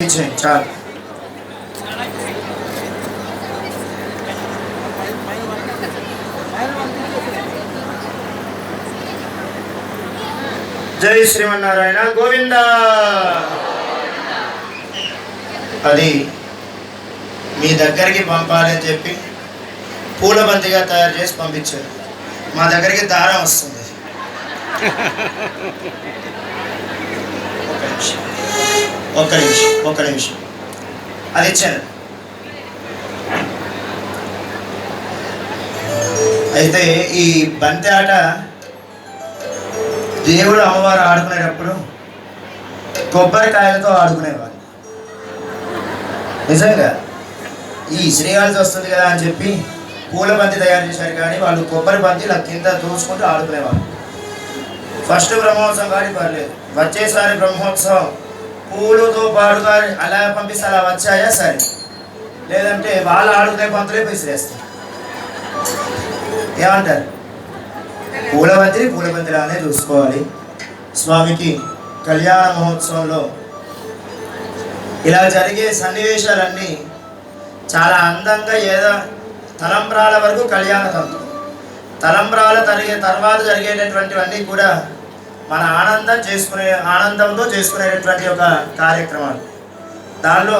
చాలు. జై శ్రీమన్నారాయణ గోవింద. అది మీ దగ్గరికి పంపాలి అని చెప్పి పూలబంతిగా తయారు చేసి పంపించారు. మా దగ్గరికి దారం వస్తుంది. ఒక్క నిమిషం అది ఇచ్చాను. అయితే ఈ బంతి ఆట దేవుడు అమ్మవారు ఆడుకునేటప్పుడు కొబ్బరికాయలతో ఆడుకునేవారు. నిజంగా ఈ శ్రీకాళహస్తి వస్తుంది కదా అని చెప్పి పూల బంతి తయారు చేశారు, కానీ వాళ్ళు కొబ్బరి బంతి ఇలా కింద దూసుకుంటూ ఆడుకునేవారు. ఫస్ట్ బ్రహ్మోత్సవం కానీ పర్లేదు, వచ్చేసారి బ్రహ్మోత్సవం పూలతో పాడుగా అలా పంపిస్తే అలా వచ్చాయా సరే, లేదంటే వాళ్ళు ఆడుకునే పంతులే విసిరేస్తారు. ఏమంటారు? పూలబంతిలానే చూసుకోవాలి. స్వామికి కళ్యాణ మహోత్సవంలో ఇలా జరిగే సన్నివేశాలన్నీ చాలా అందంగా, ఏదో తలంబ్రాల వరకు కళ్యాణ తంత్రం, తలంబ్రాల తర్వాత జరిగేటటువంటివన్నీ కూడా మన ఆనందంతో చేసుకునేటటువంటి ఒక కార్యక్రమాలు. దానిలో